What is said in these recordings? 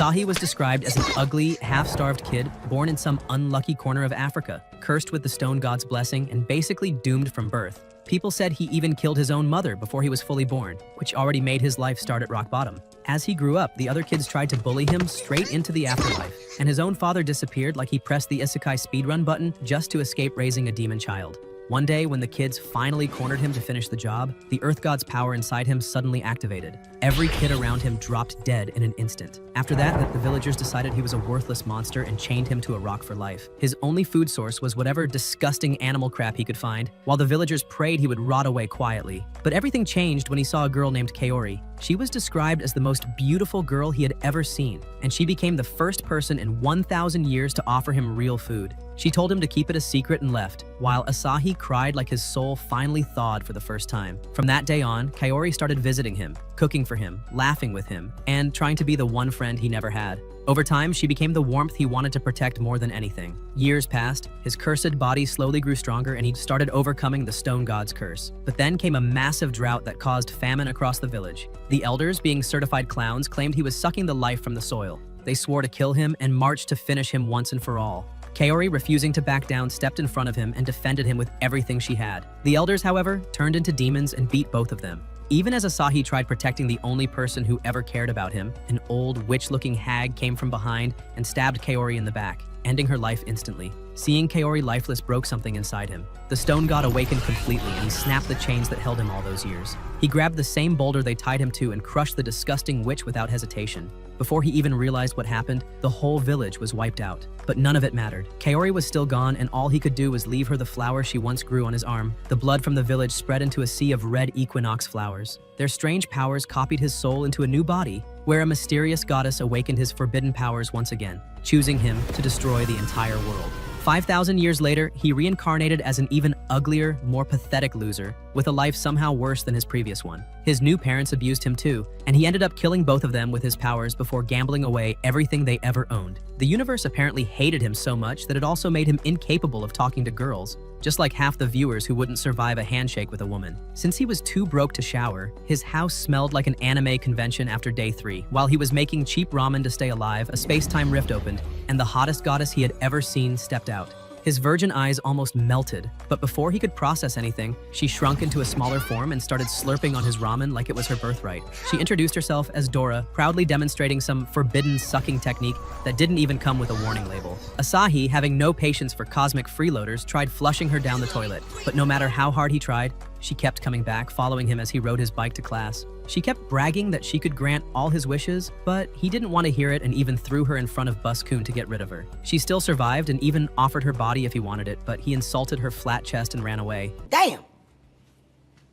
Asahi was described as an ugly, half-starved kid born in some unlucky corner of Africa, cursed with the stone god's blessing and basically doomed from birth. People said he even killed his own mother before he was fully born, which already made his life start at rock bottom. As he grew up, the other kids tried to bully him straight into the afterlife, and his own father disappeared like he pressed the Isekai speedrun button just to escape raising a demon child. One day, when the kids finally cornered him to finish the job, the Earth God's power inside him suddenly activated. Every kid around him dropped dead in an instant. After that, the villagers decided he was a worthless monster and chained him to a rock for life. His only food source was whatever disgusting animal crap he could find, while the villagers prayed he would rot away quietly. But everything changed when he saw a girl named Kaori. She was described as the most beautiful girl he had ever seen, and she became the first person in 1,000 years to offer him real food. She told him to keep it a secret and left, while Asahi cried like his soul finally thawed for the first time. From that day on, Kaori started visiting him, cooking for him, laughing with him, and trying to be the one friend he never had. Over time, she became the warmth he wanted to protect more than anything. Years passed, his cursed body slowly grew stronger, and he started overcoming the stone god's curse. But then came a massive drought that caused famine across the village. The elders, being certified clowns, claimed he was sucking the life from the soil. They swore to kill him and marched to finish him once and for all. Kaori, refusing to back down, stepped in front of him and defended him with everything she had. The elders, however, turned into demons and beat both of them. Even as Asahi tried protecting the only person who ever cared about him, an old witch-looking hag came from behind and stabbed Kaori in the back, ending her life instantly. Seeing Kaori lifeless broke something inside him. The stone god awakened completely, and he snapped the chains that held him all those years. He grabbed the same boulder they tied him to and crushed the disgusting witch without hesitation. Before he even realized what happened, the whole village was wiped out. But none of it mattered. Kaori was still gone, and all he could do was leave her the flower she once grew on his arm. The blood from the village spread into a sea of red equinox flowers. Their strange powers copied his soul into a new body, where a mysterious goddess awakened his forbidden powers once again, choosing him to destroy the entire world. 5,000 years later, he reincarnated as an even uglier, more pathetic loser, with a life somehow worse than his previous one. His new parents abused him too, and he ended up killing both of them with his powers before gambling away everything they ever owned. The universe apparently hated him so much that it also made him incapable of talking to girls, just like half the viewers who wouldn't survive a handshake with a woman. Since he was too broke to shower, his house smelled like an anime convention after day 3. While he was making cheap ramen to stay alive, a space-time rift opened, and the hottest goddess he had ever seen stepped out. His virgin eyes almost melted, but before he could process anything, she shrunk into a smaller form and started slurping on his ramen like it was her birthright. She introduced herself as Dora, proudly demonstrating some forbidden sucking technique that didn't even come with a warning label. Asahi, having no patience for cosmic freeloaders, tried flushing her down the toilet, but no matter how hard he tried, she kept coming back, following him as he rode his bike to class. She kept bragging that she could grant all his wishes, but he didn't want to hear it and even threw her in front of Bus-kun to get rid of her. She still survived and even offered her body if he wanted it, but he insulted her flat chest and ran away. Damn!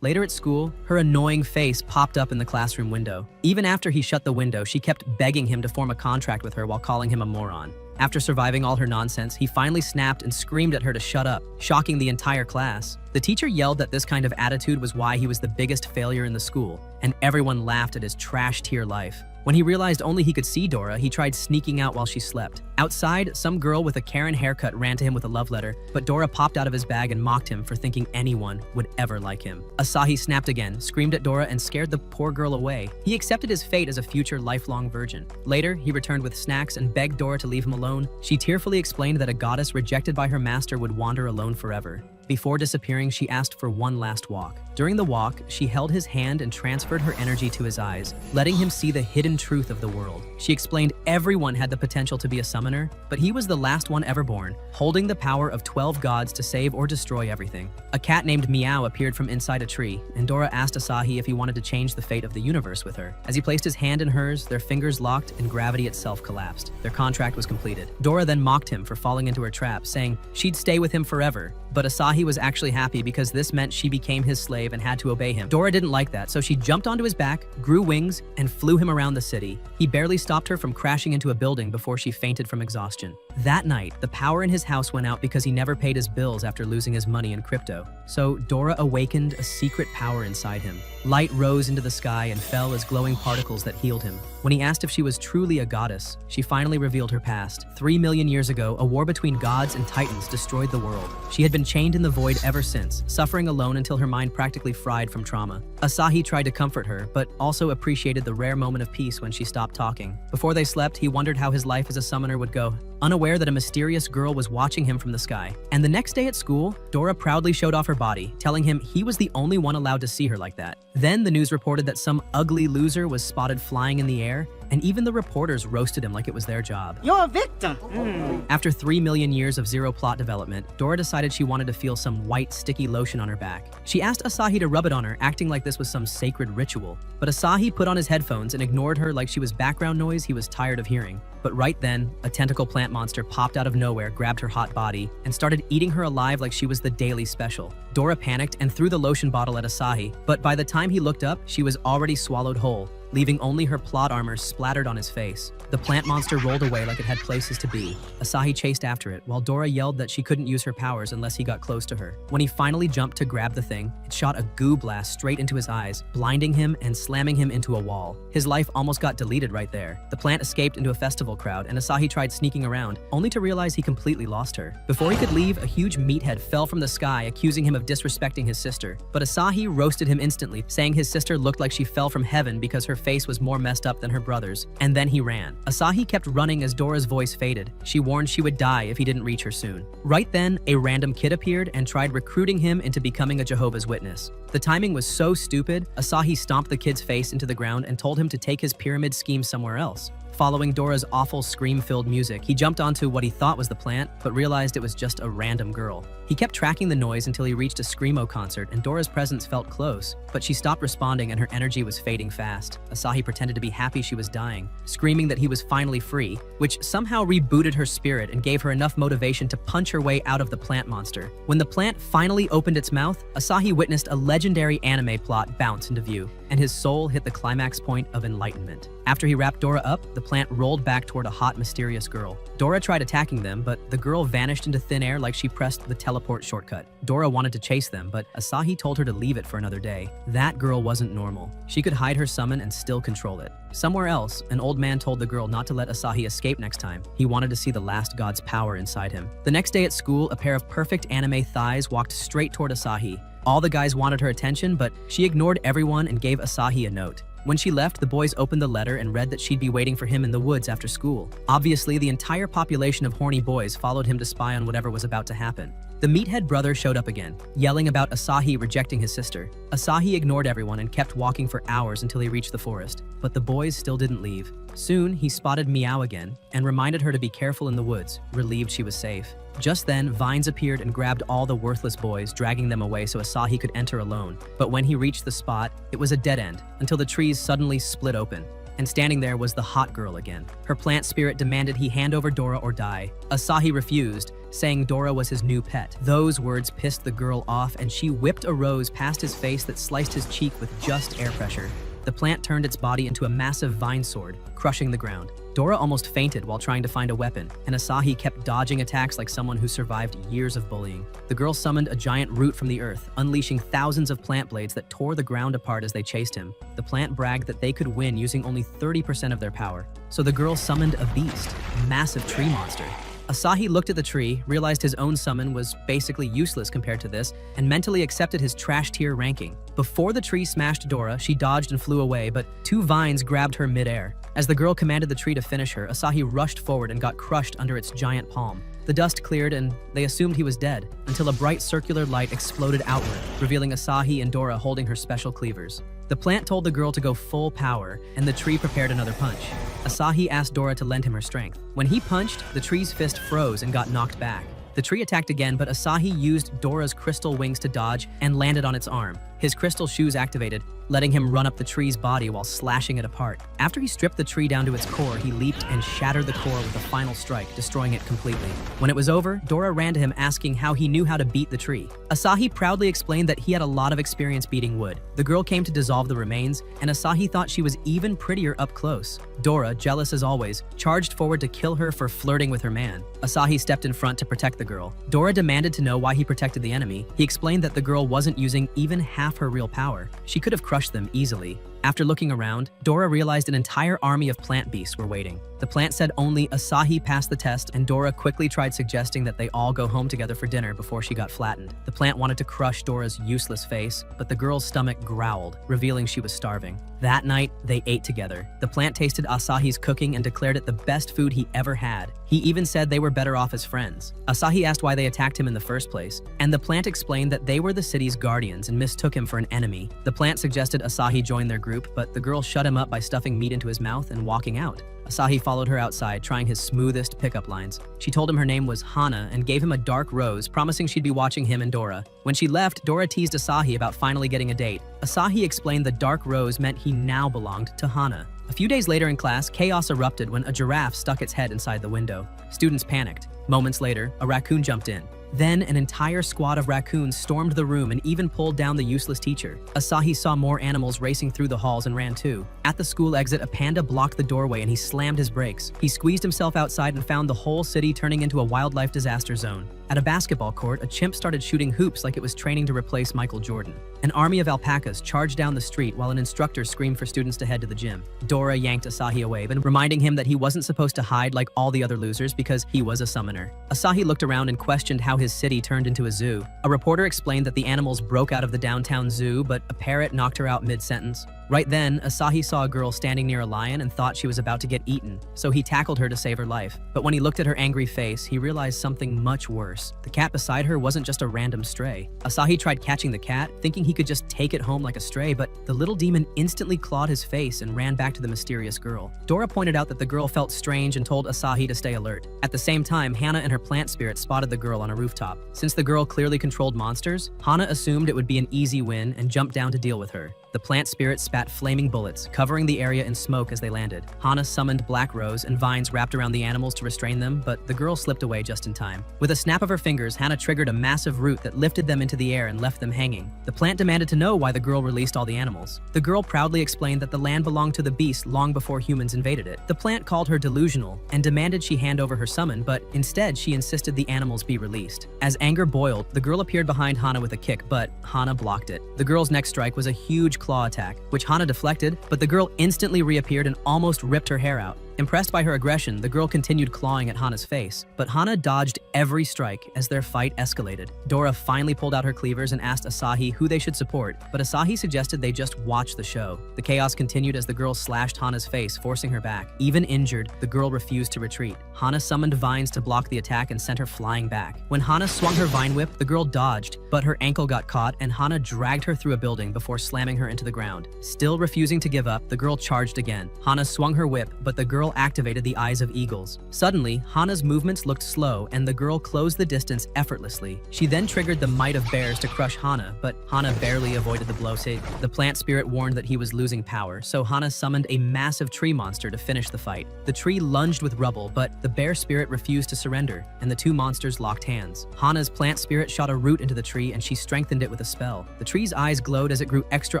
Later at school, her annoying face popped up in the classroom window. Even after he shut the window, she kept begging him to form a contract with her while calling him a moron. After surviving all her nonsense, he finally snapped and screamed at her to shut up, shocking the entire class. The teacher yelled that this kind of attitude was why he was the biggest failure in the school, and everyone laughed at his trash-tier life. When he realized only he could see Dora, he tried sneaking out while she slept. Outside, some girl with a Karen haircut ran to him with a love letter, but Dora popped out of his bag and mocked him for thinking anyone would ever like him. Asahi snapped again, screamed at Dora, and scared the poor girl away. He accepted his fate as a future lifelong virgin. Later, he returned with snacks and begged Dora to leave him alone. She tearfully explained that a goddess rejected by her master would wander alone forever. Before disappearing, she asked for one last walk. During the walk, she held his hand and transferred her energy to his eyes, letting him see the hidden truth of the world. She explained everyone had the potential to be a summoner, but he was the last one ever born, holding the power of 12 gods to save or destroy everything. A cat named Meow appeared from inside a tree, and Dora asked Asahi if he wanted to change the fate of the universe with her. As he placed his hand in hers, their fingers locked and gravity itself collapsed. Their contract was completed. Dora then mocked him for falling into her trap, saying she'd stay with him forever. But Asahi was actually happy because this meant she became his slave and had to obey him. Dora didn't like that, so she jumped onto his back, grew wings, and flew him around the city. He barely stopped her from crashing into a building before she fainted from exhaustion. That night, the power in his house went out because he never paid his bills after losing his money in crypto. So Dora awakened a secret power inside him. Light rose into the sky and fell as glowing particles that healed him. When he asked if she was truly a goddess, she finally revealed her past. 3 million years ago, a war between gods and titans destroyed the world. She had been been chained in the void ever since, suffering alone until her mind practically fried from trauma. Asahi tried to comfort her, but also appreciated the rare moment of peace when she stopped talking. Before they slept, he wondered how his life as a summoner would go, unaware that a mysterious girl was watching him from the sky. And the next day at school, Dora proudly showed off her body, telling him he was the only one allowed to see her like that. Then the news reported that some ugly loser was spotted flying in the air, and even the reporters roasted him like it was their job. You're a victim. After 3 million years of zero plot development, Dora decided she wanted to feel some white, sticky lotion on her back. She asked Asahi to rub it on her, acting like this was some sacred ritual. But Asahi put on his headphones and ignored her like she was background noise he was tired of hearing. But right then, a tentacle plant monster popped out of nowhere, grabbed her hot body, and started eating her alive like she was the daily special. Dora panicked and threw the lotion bottle at Asahi, but by the time he looked up, she was already swallowed whole, leaving only her plot armor splattered on his face. The plant monster rolled away like it had places to be. Asahi chased after it, while Dora yelled that she couldn't use her powers unless he got close to her. When he finally jumped to grab the thing, it shot a goo blast straight into his eyes, blinding him and slamming him into a wall. His life almost got deleted right there. The plant escaped into a festival crowd, and Asahi tried sneaking around, only to realize he completely lost her. Before he could leave, a huge meathead fell from the sky, accusing him of disrespecting his sister. But Asahi roasted him instantly, saying his sister looked like she fell from heaven because her face was more messed up than her brother's, and then he ran. Asahi kept running as Dora's voice faded. She warned she would die if he didn't reach her soon. Right then, a random kid appeared and tried recruiting him into becoming a Jehovah's Witness. The timing was so stupid, Asahi stomped the kid's face into the ground and told him to take his pyramid scheme somewhere else. Following Dora's awful scream-filled music, he jumped onto what he thought was the plant, but realized it was just a random girl. He kept tracking the noise until he reached a Screamo concert, and Dora's presence felt close, but she stopped responding and her energy was fading fast. Asahi pretended to be happy she was dying, screaming that he was finally free, which somehow rebooted her spirit and gave her enough motivation to punch her way out of the plant monster. When the plant finally opened its mouth, Asahi witnessed a legendary anime plot bounce into view, and his soul hit the climax point of enlightenment. After he wrapped Dora up, the plant rolled back toward a hot, mysterious girl. Dora tried attacking them, but the girl vanished into thin air like she pressed the teleport shortcut. Dora wanted to chase them, but Asahi told her to leave it for another day. That girl wasn't normal. She could hide her summon and still control it. Somewhere else, an old man told the girl not to let Asahi escape next time. He wanted to see the last god's power inside him. The next day at school, a pair of perfect anime thighs walked straight toward Asahi. All the guys wanted her attention, but she ignored everyone and gave Asahi a note. When she left, the boys opened the letter and read that she'd be waiting for him in the woods after school. Obviously, the entire population of horny boys followed him to spy on whatever was about to happen. The meathead brother showed up again, yelling about Asahi rejecting his sister. Asahi ignored everyone and kept walking for hours until he reached the forest, but the boys still didn't leave. Soon, he spotted Meow again and reminded her to be careful in the woods, relieved she was safe. Just then, vines appeared and grabbed all the worthless boys, dragging them away so Asahi could enter alone. But when he reached the spot, it was a dead end, until the trees suddenly split open. And standing there was the hot girl again. Her plant spirit demanded he hand over Dora or die. Asahi refused, saying Dora was his new pet. Those words pissed the girl off, and she whipped a rose past his face that sliced his cheek with just air pressure. The plant turned its body into a massive vine sword, crushing the ground. Dora almost fainted while trying to find a weapon, and Asahi kept dodging attacks like someone who survived years of bullying. The girl summoned a giant root from the earth, unleashing thousands of plant blades that tore the ground apart as they chased him. The plant bragged that they could win using only 30% of their power. So the girl summoned a beast, a massive tree monster. Asahi looked at the tree, realized his own summon was basically useless compared to this, and mentally accepted his trash tier ranking. Before the tree smashed Dora, she dodged and flew away, but two vines grabbed her midair. As the girl commanded the tree to finish her, Asahi rushed forward and got crushed under its giant palm. The dust cleared and they assumed he was dead, until a bright circular light exploded outward, revealing Asahi and Dora holding her special cleavers. The plant told the girl to go full power, and the tree prepared another punch. Asahi asked Dora to lend him her strength. When he punched, the tree's fist froze and got knocked back. The tree attacked again, but Asahi used Dora's crystal wings to dodge and landed on its arm. His crystal shoes activated, letting him run up the tree's body while slashing it apart. After he stripped the tree down to its core, he leaped and shattered the core with a final strike, destroying it completely. When it was over, Dora ran to him asking how he knew how to beat the tree. Asahi proudly explained that he had a lot of experience beating wood. The girl came to dissolve the remains, and Asahi thought she was even prettier up close. Dora, jealous as always, charged forward to kill her for flirting with her man. Asahi stepped in front to protect the girl. Dora demanded to know why he protected the enemy. He explained that the girl wasn't using even half her real power. She could have crushed them easily. After looking around, Dora realized an entire army of plant beasts were waiting. The plant said only Asahi passed the test, and Dora quickly tried suggesting that they all go home together for dinner before she got flattened. The plant wanted to crush Dora's useless face, but the girl's stomach growled, revealing she was starving. That night, they ate together. The plant tasted Asahi's cooking and declared it the best food he ever had. He even said they were better off as friends. Asahi asked why they attacked him in the first place, and the plant explained that they were the city's guardians and mistook him for an enemy. The plant suggested Asahi join their group, but the girl shut him up by stuffing meat into his mouth and walking out. Asahi followed her outside, trying his smoothest pickup lines. She told him her name was Hana and gave him a dark rose, promising she'd be watching him and Dora. When she left, Dora teased Asahi about finally getting a date. Asahi explained the dark rose meant he now belonged to Hana. A few days later in class, chaos erupted when a giraffe stuck its head inside the window. Students panicked. Moments later, a raccoon jumped in. Then, an entire squad of raccoons stormed the room and even pulled down the useless teacher. Asahi saw more animals racing through the halls and ran too. At the school exit, a panda blocked the doorway and he slammed his brakes. He squeezed himself outside and found the whole city turning into a wildlife disaster zone. At a basketball court, a chimp started shooting hoops like it was training to replace Michael Jordan. An army of alpacas charged down the street while an instructor screamed for students to head to the gym. Dora yanked Asahi away, but reminding him that he wasn't supposed to hide like all the other losers because he was a summoner. Asahi looked around and questioned how his city turned into a zoo. A reporter explained that the animals broke out of the downtown zoo, but a parrot knocked her out mid-sentence. Right then, Asahi saw a girl standing near a lion and thought she was about to get eaten, so he tackled her to save her life. But when he looked at her angry face, he realized something much worse. The cat beside her wasn't just a random stray. Asahi tried catching the cat, thinking he could just take it home like a stray, but the little demon instantly clawed his face and ran back to the mysterious girl. Dora pointed out that the girl felt strange and told Asahi to stay alert. At the same time, Hana and her plant spirit spotted the girl on a rooftop. Since the girl clearly controlled monsters, Hana assumed it would be an easy win and jumped down to deal with her. The plant spirit spat flaming bullets, covering the area in smoke as they landed. Hana summoned Black Rose and vines wrapped around the animals to restrain them, but the girl slipped away just in time. With a snap of her fingers, Hana triggered a massive root that lifted them into the air and left them hanging. The plant demanded to know why the girl released all the animals. The girl proudly explained that the land belonged to the beast long before humans invaded it. The plant called her delusional and demanded she hand over her summon, but instead she insisted the animals be released. As anger boiled, the girl appeared behind Hana with a kick, but Hana blocked it. The girl's next strike was a huge claw attack, which Hana deflected, but the girl instantly reappeared and almost ripped her hair out. Impressed by her aggression, the girl continued clawing at Hana's face, but Hana dodged every strike as their fight escalated. Dora finally pulled out her cleavers and asked Asahi who they should support, but Asahi suggested they just watch the show. The chaos continued as the girl slashed Hana's face, forcing her back. Even injured, the girl refused to retreat. Hana summoned vines to block the attack and sent her flying back. When Hana swung her vine whip, the girl dodged, but her ankle got caught and Hana dragged her through a building before slamming her into the ground. Still refusing to give up, the girl charged again. Hana swung her whip, but the girl activated the eyes of eagles. Suddenly, Hana's movements looked slow and the girl closed the distance effortlessly. She then triggered the might of bears to crush Hana, but Hana barely avoided the blow. The plant spirit warned that he was losing power, so Hana summoned a massive tree monster to finish the fight. The tree lunged with rubble, but the bear spirit refused to surrender, and the two monsters locked hands. Hana's plant spirit shot a root into the tree and she strengthened it with a spell. The tree's eyes glowed as it grew extra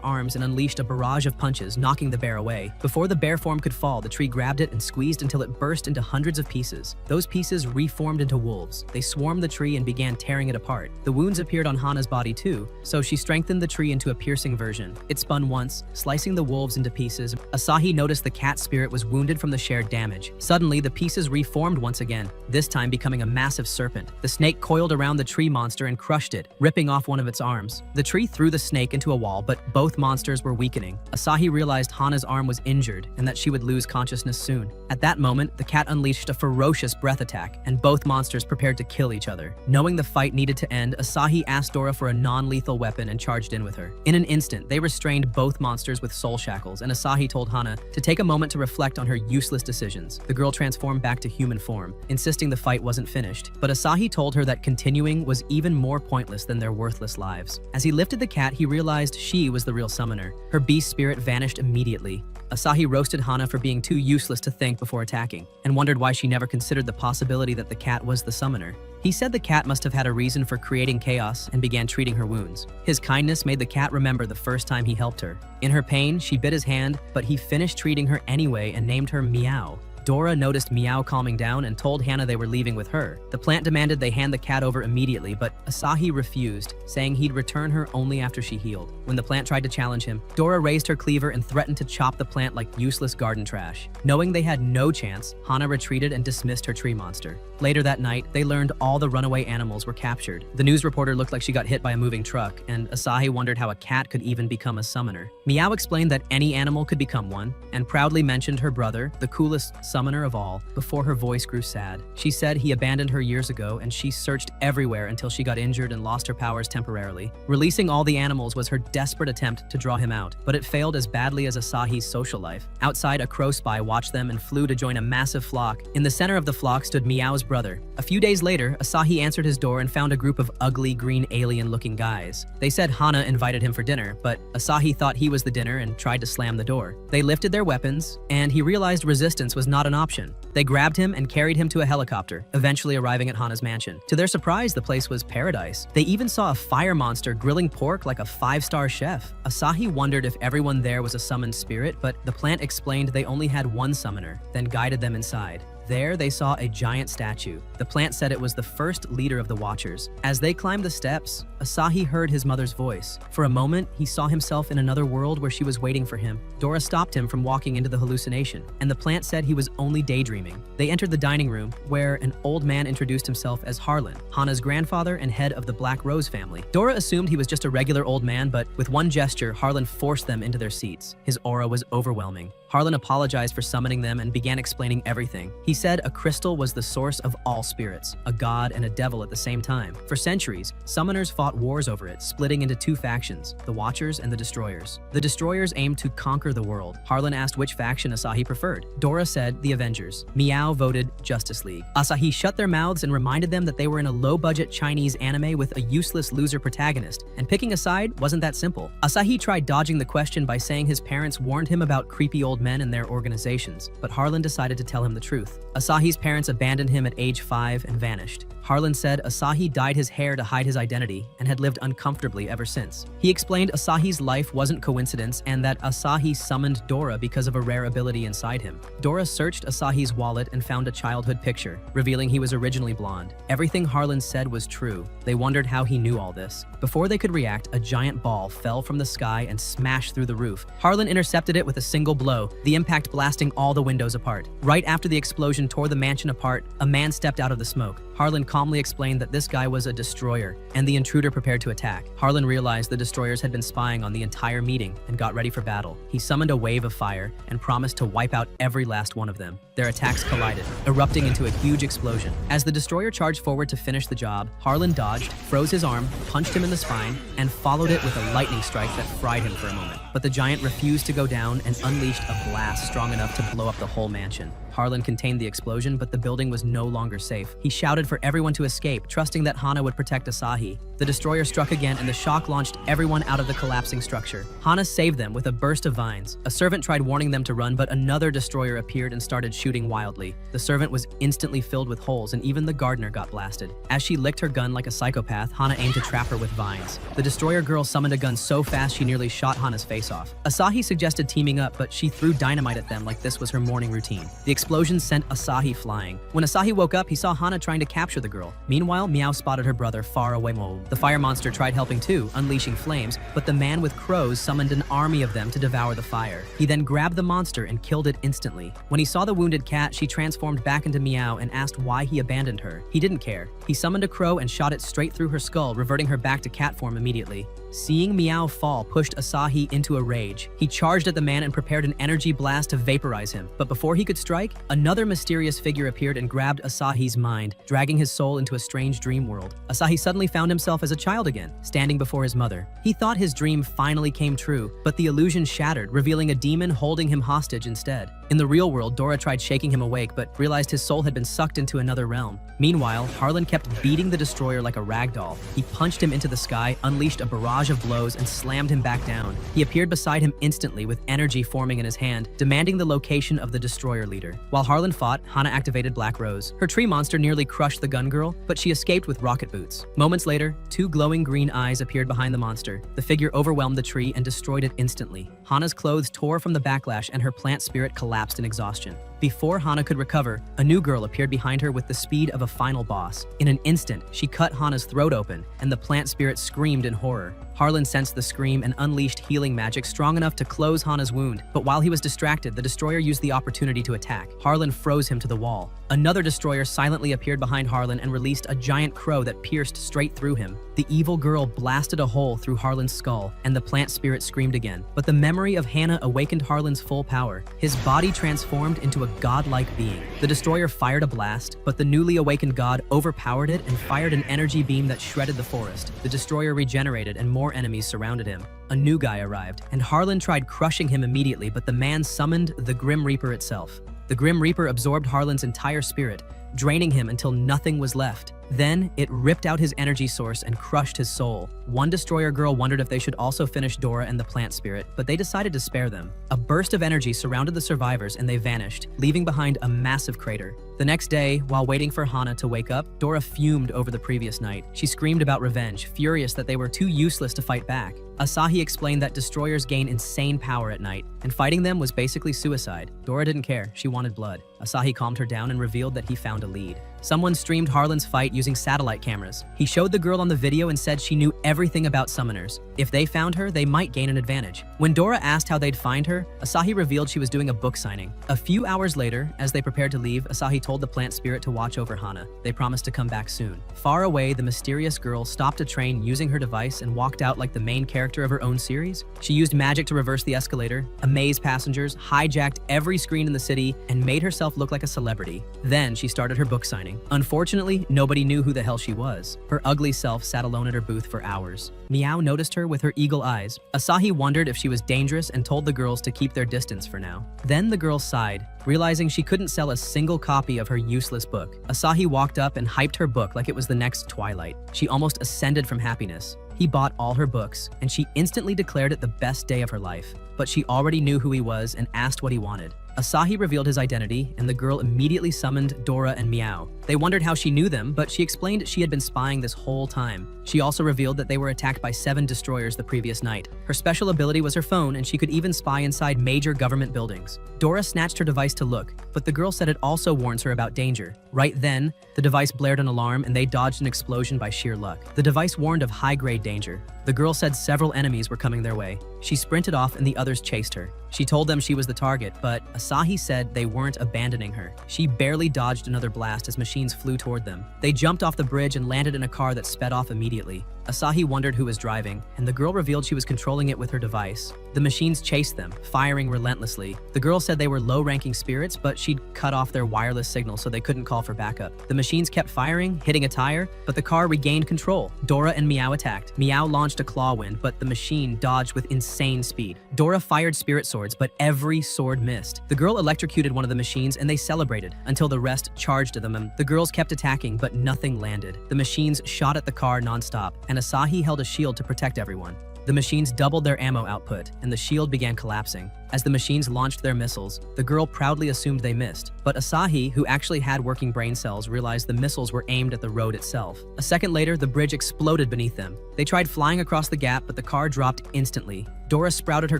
arms and unleashed a barrage of punches, knocking the bear away. Before the bear form could fall, the tree grabbed it and squeezed until it burst into hundreds of pieces. Those pieces reformed into wolves. They swarmed the tree and began tearing it apart. The wounds appeared on Hana's body too, so she strengthened the tree into a piercing version. It spun once, slicing the wolves into pieces. Asahi noticed the cat spirit was wounded from the shared damage. Suddenly, the pieces reformed once again, this time becoming a massive serpent. The snake coiled around the tree monster and crushed it, ripping off one of its arms. The tree threw the snake into a wall, but both monsters were weakening. Asahi realized Hana's arm was injured and that she would lose consciousness soon. At that moment, the cat unleashed a ferocious breath attack, and both monsters prepared to kill each other. Knowing the fight needed to end, Asahi asked Dora for a non-lethal weapon and charged in with her. In an instant, they restrained both monsters with soul shackles, and Asahi told Hana to take a moment to reflect on her useless decisions. The girl transformed back to human form, insisting the fight wasn't finished, but Asahi told her that continuing was even more pointless than their worthless lives. As he lifted the cat, he realized she was the real summoner. Her beast spirit vanished immediately. Asahi roasted Hana for being too useless to think before attacking, and wondered why she never considered the possibility that the cat was the summoner. He said the cat must have had a reason for creating chaos and began treating her wounds. His kindness made the cat remember the first time he helped her. In her pain, she bit his hand, but he finished treating her anyway and named her Meow. Dora noticed Meow calming down and told Hana they were leaving with her. The plant demanded they hand the cat over immediately, but Asahi refused, saying he'd return her only after she healed. When the plant tried to challenge him, Dora raised her cleaver and threatened to chop the plant like useless garden trash. Knowing they had no chance, Hana retreated and dismissed her tree monster. Later that night, they learned all the runaway animals were captured. The news reporter looked like she got hit by a moving truck, and Asahi wondered how a cat could even become a summoner. Meow explained that any animal could become one, and proudly mentioned her brother, the coolest summoner of all, before her voice grew sad. She said he abandoned her years ago, and she searched everywhere until she got injured and lost her powers temporarily. Releasing all the animals was her desperate attempt to draw him out, but it failed as badly as Asahi's social life. Outside, a crow spy watched them and flew to join a massive flock. In the center of the flock stood Meow's brother. A few days later, Asahi answered his door and found a group of ugly green alien-looking guys. They said Hana invited him for dinner, but Asahi thought he was the dinner and tried to slam the door. They lifted their weapons, and he realized resistance was not an option. They grabbed him and carried him to a helicopter, eventually arriving at Hana's mansion. To their surprise, the place was paradise. They even saw a fire monster grilling pork like a 5-star chef. Asahi wondered if everyone there was a summoned spirit, but the plant explained they only had one summoner, then guided them inside. There, they saw a giant statue. The plant said it was the first leader of the Watchers. As they climbed the steps, Asahi heard his mother's voice. For a moment, he saw himself in another world where she was waiting for him. Dora stopped him from walking into the hallucination, and the plant said he was only daydreaming. They entered the dining room, where an old man introduced himself as Harlan, Hana's grandfather and head of the Black Rose family. Dora assumed he was just a regular old man, but with one gesture, Harlan forced them into their seats. His aura was overwhelming. Harlan apologized for summoning them and began explaining everything. He said a crystal was the source of all spirits, a god and a devil at the same time. For centuries, summoners fought wars over it, splitting into two factions, the Watchers and the Destroyers. The Destroyers aimed to conquer the world. Harlan asked which faction Asahi preferred. Dora said the Avengers. Meow voted Justice League. Asahi shut their mouths and reminded them that they were in a low-budget Chinese anime with a useless loser protagonist, and picking a side wasn't that simple. Asahi tried dodging the question by saying his parents warned him about creepy old men and their organizations, but Harlan decided to tell him the truth. Asahi's parents abandoned him at age 5 and vanished. Harlan said Asahi dyed his hair to hide his identity and had lived uncomfortably ever since. He explained Asahi's life wasn't coincidence and that Asahi summoned Dora because of a rare ability inside him. Dora searched Asahi's wallet and found a childhood picture, revealing he was originally blonde. Everything Harlan said was true. They wondered how he knew all this. Before they could react, a giant ball fell from the sky and smashed through the roof. Harlan intercepted it with a single blow, the impact blasting all the windows apart. Right after the explosion tore the mansion apart, a man stepped out of the smoke. Harlan calmly explained that this guy was a destroyer, and the intruder prepared to attack. Harlan realized the destroyers had been spying on the entire meeting and got ready for battle. He summoned a wave of fire and promised to wipe out every last one of them. Their attacks collided, erupting into a huge explosion. As the destroyer charged forward to finish the job, Harlan dodged, froze his arm, punched him in the spine, and followed it with a lightning strike that fried him for a moment. But the giant refused to go down and unleashed a blast strong enough to blow up the whole mansion. Harlan contained the explosion, but the building was no longer safe. He shouted for everyone to escape, trusting that Hana would protect Asahi. The destroyer struck again, and the shock launched everyone out of the collapsing structure. Hana saved them with a burst of vines. A servant tried warning them to run, but another destroyer appeared and started shooting wildly. The servant was instantly filled with holes, and even the gardener got blasted. As she licked her gun like a psychopath, Hana aimed to trap her with vines. The destroyer girl summoned a gun so fast she nearly shot Hana's face off. Asahi suggested teaming up, but she threw dynamite at them like this was her morning routine. The explosion sent Asahi flying. When Asahi woke up, he saw Hana trying to capture the girl. Meanwhile, Meow spotted her brother far away. The fire monster tried helping too, unleashing flames, but the man with crows summoned an army of them to devour the fire. He then grabbed the monster and killed it instantly. When he saw the wounded cat, she transformed back into Meow and asked why he abandoned her. He didn't care. He summoned a crow and shot it straight through her skull, reverting her back to cat form immediately. Seeing Meow fall pushed Asahi into a rage. He charged at the man and prepared an energy blast to vaporize him. But before he could strike, another mysterious figure appeared and grabbed Asahi's mind, dragging his soul into a strange dream world. Asahi suddenly found himself as a child again, standing before his mother. He thought his dream finally came true, but the illusion shattered, revealing a demon holding him hostage instead. In the real world, Dora tried shaking him awake, but realized his soul had been sucked into another realm. Meanwhile, Harlan kept beating the destroyer like a rag doll. He punched him into the sky, unleashed a barrage of blows, and slammed him back down. He appeared beside him instantly with energy forming in his hand, demanding the location of the destroyer leader. While Harlan fought, Hana activated Black Rose. Her tree monster nearly crushed the gun girl, but she escaped with rocket boots. Moments later, two glowing green eyes appeared behind the monster. The figure overwhelmed the tree and destroyed it instantly. Hana's clothes tore from the backlash and her plant spirit collapsed in exhaustion. Before Hana could recover, a new girl appeared behind her with the speed of a final boss. In an instant, she cut Hana's throat open, and the plant spirit screamed in horror. Harlan sensed the scream and unleashed healing magic strong enough to close Hana's wound, but while he was distracted, the destroyer used the opportunity to attack. Harlan froze him to the wall. Another destroyer silently appeared behind Harlan and released a giant crow that pierced straight through him. The evil girl blasted a hole through Harlan's skull, and the plant spirit screamed again. But the memory of Hana awakened Harlan's full power. His body transformed into a godlike being. The destroyer fired a blast, but the newly awakened god overpowered it and fired an energy beam that shredded the forest. The destroyer regenerated and more enemies surrounded him. A new guy arrived, and Harlan tried crushing him immediately, but the man summoned the Grim Reaper itself. The Grim Reaper absorbed Harlan's entire spirit, draining him until nothing was left. Then, it ripped out his energy source and crushed his soul. One destroyer girl wondered if they should also finish Dora and the plant spirit, but they decided to spare them. A burst of energy surrounded the survivors and they vanished, leaving behind a massive crater. The next day, while waiting for Hana to wake up, Dora fumed over the previous night. She screamed about revenge, furious that they were too useless to fight back. Asahi explained that destroyers gain insane power at night, and fighting them was basically suicide. Dora didn't care, she wanted blood. Asahi calmed her down and revealed that he found a lead. Someone streamed Harlan's fight using satellite cameras. He showed the girl on the video and said she knew everything about summoners. If they found her, they might gain an advantage. When Dora asked how they'd find her, Asahi revealed she was doing a book signing. A few hours later, as they prepared to leave, Asahi told the plant spirit to watch over Hana. They promised to come back soon. Far away, the mysterious girl stopped a train using her device and walked out like the main character of her own series. She used magic to reverse the escalator, amazed passengers, hijacked every screen in the city, and made herself look like a celebrity. Then she started her book signing. Unfortunately, nobody knew who the hell she was. Her ugly self sat alone at her booth for hours. Meow noticed her with her eagle eyes. Asahi wondered if she was dangerous and told the girls to keep their distance for now. Then the girl sighed, realizing she couldn't sell a single copy of her useless book. Asahi walked up and hyped her book like it was the next Twilight. She almost ascended from happiness. He bought all her books, and she instantly declared it the best day of her life. But she already knew who he was and asked what he wanted. Asahi revealed his identity, and the girl immediately summoned Dora and Meow. They wondered how she knew them, but she explained she had been spying this whole time. She also revealed that they were attacked by 7 destroyers the previous night. Her special ability was her phone, and she could even spy inside major government buildings. Dora snatched her device to look, but the girl said it also warns her about danger. Right then, the device blared an alarm and they dodged an explosion by sheer luck. The device warned of high-grade danger. The girl said several enemies were coming their way. She sprinted off and the others chased her. She told them she was the target, but Asahi said they weren't abandoning her. She barely dodged another blast as machines flew toward them. They jumped off the bridge and landed in a car that sped off immediately. Asahi wondered who was driving, and the girl revealed she was controlling it with her device. The machines chased them, firing relentlessly. The girl said they were low-ranking spirits, but she'd cut off their wireless signal so they couldn't call for backup. The machines kept firing, hitting a tire, but the car regained control. Dora and Meow attacked. Meow launched a claw wind, but the machine dodged with insane speed. Dora fired spirit swords, but every sword missed. The girl electrocuted one of the machines and they celebrated until the rest charged at them. The girls kept attacking, but nothing landed. The machines shot at the car nonstop, and Asahi held a shield to protect everyone. The machines doubled their ammo output, and the shield began collapsing. As the machines launched their missiles, the girl proudly assumed they missed. But Asahi, who actually had working brain cells, realized the missiles were aimed at the road itself. A second later, the bridge exploded beneath them. They tried flying across the gap, but the car dropped instantly. Dora sprouted her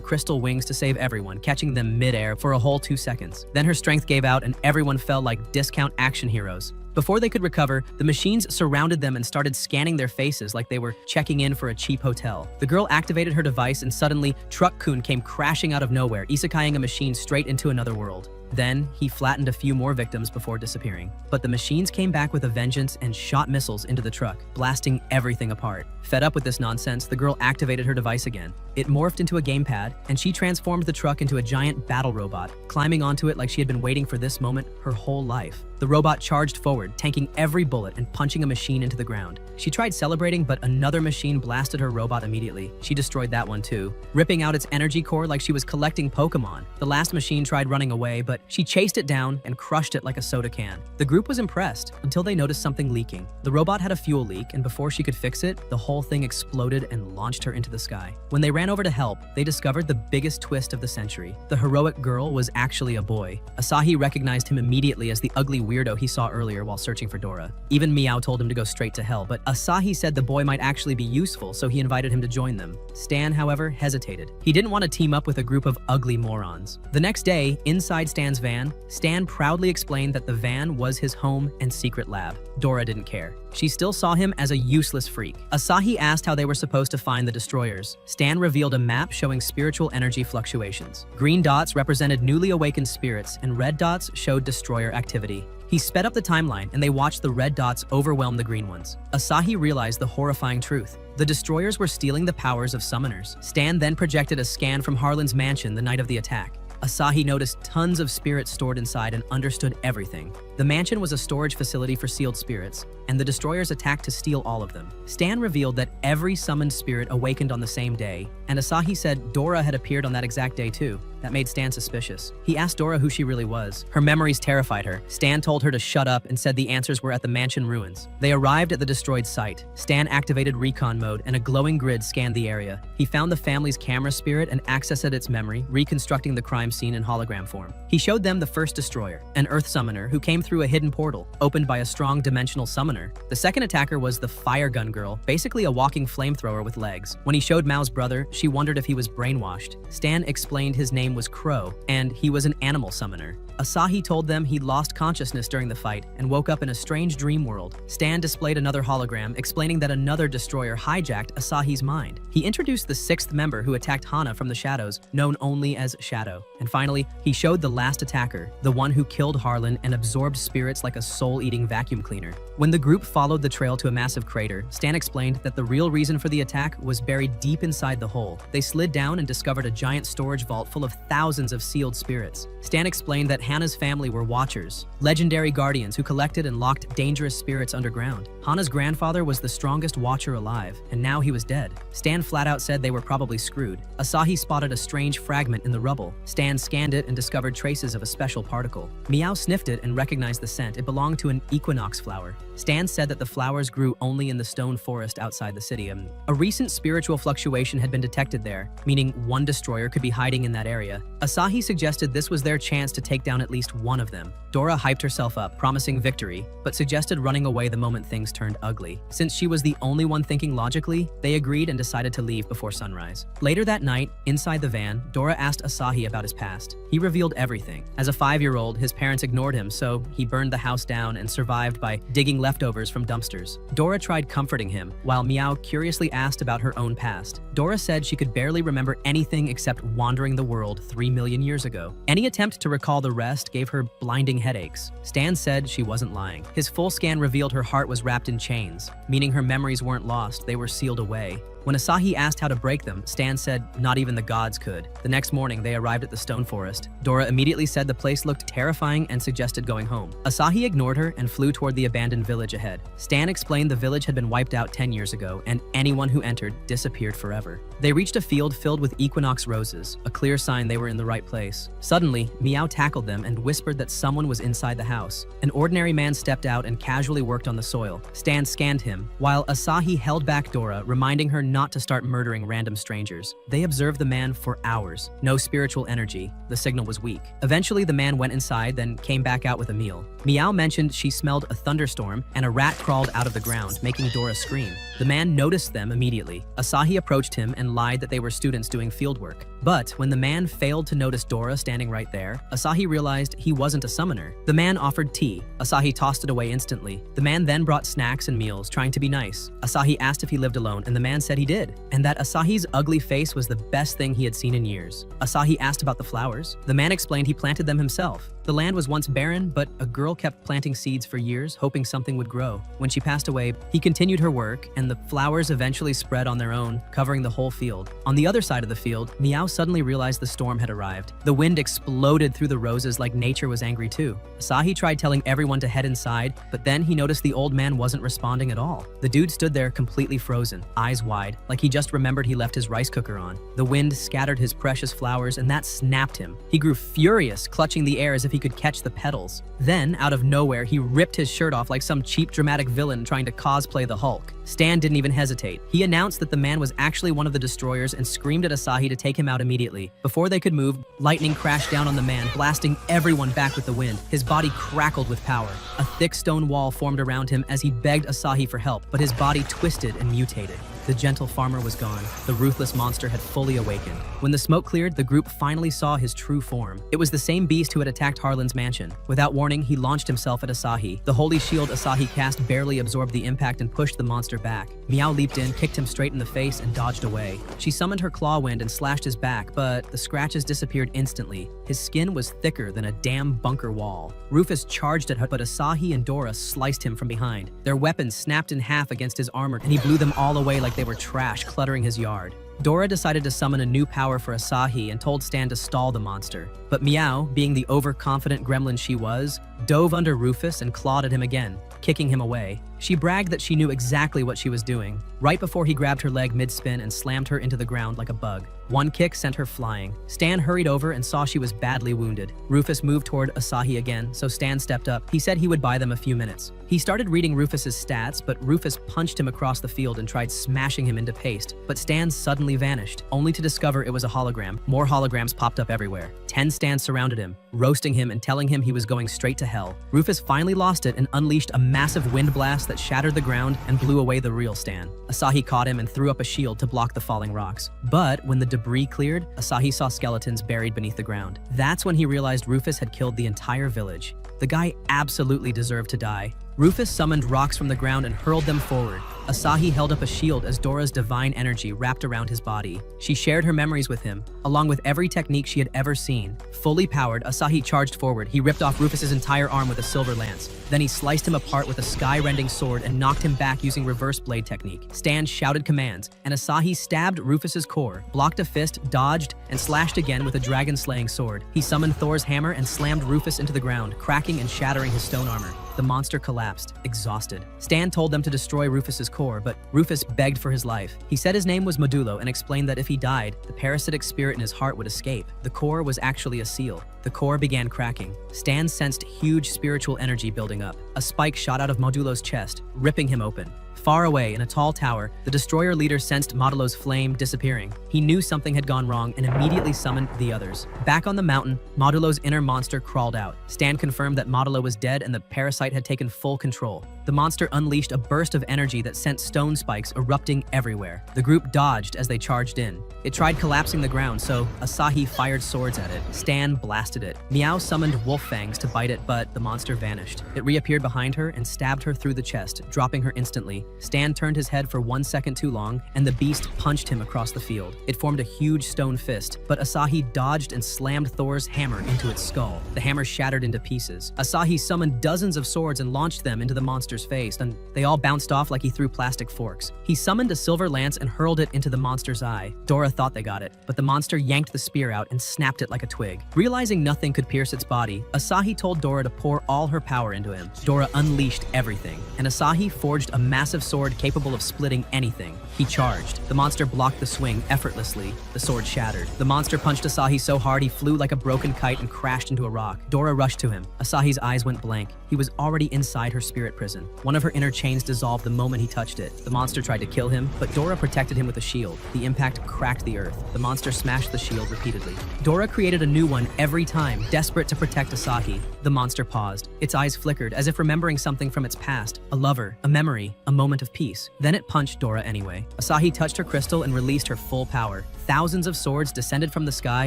crystal wings to save everyone, catching them mid-air for a whole 2 seconds. Then her strength gave out and everyone fell like discount action heroes. Before they could recover, the machines surrounded them and started scanning their faces like they were checking in for a cheap hotel. The girl activated her device and suddenly, Truck-kun came crashing out of nowhere, isekaiing a machine straight into another world. Then, he flattened a few more victims before disappearing. But the machines came back with a vengeance and shot missiles into the truck, blasting everything apart. Fed up with this nonsense, the girl activated her device again. It morphed into a gamepad, and she transformed the truck into a giant battle robot, climbing onto it like she had been waiting for this moment her whole life. The robot charged forward, tanking every bullet and punching a machine into the ground. She tried celebrating, but another machine blasted her robot immediately. She destroyed that one too, ripping out its energy core like she was collecting Pokemon. The last machine tried running away, but she chased it down and crushed it like a soda can. The group was impressed until they noticed something leaking. The robot had a fuel leak, and before she could fix it, the whole thing exploded and launched her into the sky. When they ran over to help, they discovered the biggest twist of the century. The heroic girl was actually a boy. Asahi recognized him immediately as the ugly weirdo he saw earlier while searching for Dora. Even Meow told him to go straight to hell, but Asahi said the boy might actually be useful, so he invited him to join them. Stan, however, hesitated. He didn't want to team up with a group of ugly morons. The next day, inside Stan's Stan's van, Stan proudly explained that the van was his home and secret lab. Dora didn't care. She still saw him as a useless freak. Asahi asked how they were supposed to find the destroyers. Stan revealed a map showing spiritual energy fluctuations. Green dots represented newly awakened spirits, and red dots showed destroyer activity. He sped up the timeline, and they watched the red dots overwhelm the green ones. Asahi realized the horrifying truth. The destroyers were stealing the powers of summoners. Stan then projected a scan from Harlan's mansion the night of the attack. Asahi noticed tons of spirits stored inside and understood everything. The mansion was a storage facility for sealed spirits, and the destroyers attacked to steal all of them. Stan revealed that every summoned spirit awakened on the same day, and Asahi said Dora had appeared on that exact day too. That made Stan suspicious. He asked Dora who she really was. Her memories terrified her. Stan told her to shut up and said the answers were at the mansion ruins. They arrived at the destroyed site. Stan activated recon mode and a glowing grid scanned the area. He found the family's camera spirit and accessed its memory, reconstructing the crime scene in hologram form. He showed them the first destroyer, an earth summoner who came through a hidden portal, opened by a strong dimensional summoner. The second attacker was the fire gun girl, basically a walking flamethrower with legs. When he showed Mao's brother, she wondered if he was brainwashed. Stan explained his name was Crow, and he was an animal summoner. Asahi told them he lost consciousness during the fight and woke up in a strange dream world. Stan displayed another hologram, explaining that another destroyer hijacked Asahi's mind. He introduced the sixth member who attacked Hana from the shadows, known only as Shadow. And finally, he showed the last attacker, the one who killed Harlan and absorbed spirits like a soul-eating vacuum cleaner. When the group followed the trail to a massive crater, Stan explained that the real reason for the attack was buried deep inside the hole. They slid down and discovered a giant storage vault full of thousands of sealed spirits. Stan explained that Hana's family were Watchers, legendary guardians who collected and locked dangerous spirits underground. Hana's grandfather was the strongest Watcher alive, and now he was dead. Stan flat out said they were probably screwed. Asahi spotted a strange fragment in the rubble. Stan scanned it and discovered traces of a special particle. Meow sniffed it and recognized the scent. It belonged to an equinox flower. Stan said that the flowers grew only in the stone forest outside the city. A recent spiritual fluctuation had been detected there, meaning one destroyer could be hiding in that area. Asahi suggested this was their chance to take down at least one of them. Dora hyped herself up, promising victory, but suggested running away the moment things turned ugly. Since she was the only one thinking logically, they agreed and decided to leave before sunrise. Later that night, inside the van, Dora asked Asahi about his past. He revealed everything. As a 5-year-old, his parents ignored him, so he burned the house down and survived by digging leftovers from dumpsters. Dora tried comforting him, while Meow curiously asked about her own past. Dora said she could barely remember anything except wandering the world 3 million years ago. Any attempt to recall the rest gave her blinding headaches. Stan said she wasn't lying. His full scan revealed her heart was wrapped in chains, meaning her memories weren't lost, they were sealed away. When Asahi asked how to break them, Stan said not even the gods could. The next morning, they arrived at the stone forest. Dora immediately said the place looked terrifying and suggested going home. Asahi ignored her and flew toward the abandoned village ahead. Stan explained the village had been wiped out 10 years ago, and anyone who entered disappeared forever. They reached a field filled with equinox roses, a clear sign they were in the right place. Suddenly, Meow tackled them and whispered that someone was inside the house. An ordinary man stepped out and casually worked on the soil. Stan scanned him, while Asahi held back Dora, reminding her not to start murdering random strangers. They observed the man for hours. No spiritual energy. The signal was weak. Eventually, the man went inside, then came back out with a meal. Meow mentioned she smelled a thunderstorm, and a rat crawled out of the ground, making Dora scream. The man noticed them immediately. Asahi approached him and lied that they were students doing fieldwork. But when the man failed to notice Dora standing right there, Asahi realized he wasn't a summoner. The man offered tea. Asahi tossed it away instantly. The man then brought snacks and meals, trying to be nice. Asahi asked if he lived alone, and the man said he did, and that Asahi's ugly face was the best thing he had seen in years. Asahi asked about the flowers. The man explained he planted them himself. The land was once barren, but a girl kept planting seeds for years, hoping something would grow. When she passed away, he continued her work, and the flowers eventually spread on their own, covering the whole field. On the other side of the field, Meow suddenly realized the storm had arrived. The wind exploded through the roses like nature was angry too. Asahi tried telling everyone to head inside, but then he noticed the old man wasn't responding at all. The dude stood there completely frozen, eyes wide, like he just remembered he left his rice cooker on. The wind scattered his precious flowers, and that snapped him. He grew furious, clutching the air as if he could catch the petals. Then, out of nowhere, he ripped his shirt off like some cheap dramatic villain trying to cosplay the Hulk. Stan didn't even hesitate. He announced that the man was actually one of the destroyers and screamed at Asahi to take him out immediately. Before they could move, lightning crashed down on the man, blasting everyone back with the wind. His body crackled with power. A thick stone wall formed around him as he begged Asahi for help, but his body twisted and mutated. The gentle farmer was gone. The ruthless monster had fully awakened. When the smoke cleared, the group finally saw his true form. It was the same beast who had attacked Harlan's mansion. Without warning, he launched himself at Asahi. The holy shield Asahi cast barely absorbed the impact and pushed the monster back. Meow leaped in, kicked him straight in the face, and dodged away. She summoned her claw wind and slashed his back, but the scratches disappeared instantly. His skin was thicker than a damn bunker wall. Rufus charged at her, but Asahi and Dora sliced him from behind. Their weapons snapped in half against his armor, and he blew them all away like they were trash cluttering his yard. Dora decided to summon a new power for Asahi and told Stan to stall the monster. But Meow, being the overconfident gremlin she was, dove under Rufus and clawed at him again, kicking him away. She bragged that she knew exactly what she was doing, right before he grabbed her leg mid-spin and slammed her into the ground like a bug. One kick sent her flying. Stan hurried over and saw she was badly wounded. Rufus moved toward Asahi again, so Stan stepped up. He said he would buy them a few minutes. He started reading Rufus's stats, but Rufus punched him across the field and tried smashing him into paste. But Stan suddenly vanished, only to discover it was a hologram. More holograms popped up everywhere. 10 Stans surrounded him, roasting him and telling him he was going straight to hell. Rufus finally lost it and unleashed a massive wind blast that shattered the ground and blew away the real Stan. Asahi caught him and threw up a shield to block the falling rocks. But when the debris cleared, Asahi saw skeletons buried beneath the ground. That's when he realized Rufus had killed the entire village. The guy absolutely deserved to die. Rufus summoned rocks from the ground and hurled them forward. Asahi held up a shield as Dora's divine energy wrapped around his body. She shared her memories with him, along with every technique she had ever seen. Fully powered, Asahi charged forward. He ripped off Rufus's entire arm with a silver lance. Then he sliced him apart with a sky-rending sword and knocked him back using reverse blade technique. Stan shouted commands, and Asahi stabbed Rufus's core, blocked a fist, dodged, and slashed again with a dragon-slaying sword. He summoned Thor's hammer and slammed Rufus into the ground, cracking and shattering his stone armor. The monster collapsed, exhausted. Stan told them to destroy Rufus's core, but Rufus begged for his life. He said his name was Modulo and explained that if he died, the parasitic spirit in his heart would escape. The core was actually a seal. The core began cracking. Stan sensed huge spiritual energy building up. A spike shot out of Modulo's chest, ripping him open. Far away, in a tall tower, the destroyer leader sensed Modulo's flame disappearing. He knew something had gone wrong and immediately summoned the others. Back on the mountain, Modulo's inner monster crawled out. Stan confirmed that Modulo was dead and the parasite had taken full control. The monster unleashed a burst of energy that sent stone spikes erupting everywhere. The group dodged as they charged in. It tried collapsing the ground, so Asahi fired swords at it. Stan blasted it. Meow summoned wolf fangs to bite it, but the monster vanished. It reappeared behind her and stabbed her through the chest, dropping her instantly. Stan turned his head for 1 second too long, and the beast punched him across the field. It formed a huge stone fist, but Asahi dodged and slammed Thor's hammer into its skull. The hammer shattered into pieces. Asahi summoned dozens of swords and launched them into the monster's face, and they all bounced off like he threw plastic forks. He summoned a silver lance and hurled it into the monster's eye. Dora thought they got it, but the monster yanked the spear out and snapped it like a twig. Realizing nothing could pierce its body, Asahi told Dora to pour all her power into him. Dora unleashed everything, and Asahi forged a massive sword capable of splitting anything. He charged. The monster blocked the swing effortlessly. The sword shattered. The monster punched Asahi so hard he flew like a broken kite and crashed into a rock. Dora rushed to him. Asahi's eyes went blank. He was already inside her spirit prison. One of her inner chains dissolved the moment he touched it. The monster tried to kill him, but Dora protected him with a shield. The impact cracked the earth. The monster smashed the shield repeatedly. Dora created a new one every time, desperate to protect Asahi. The monster paused. Its eyes flickered, as if remembering something from its past. A lover, a memory, a moment of peace. Then it punched Dora anyway. Asahi touched her crystal and released her full power. Thousands of swords descended from the sky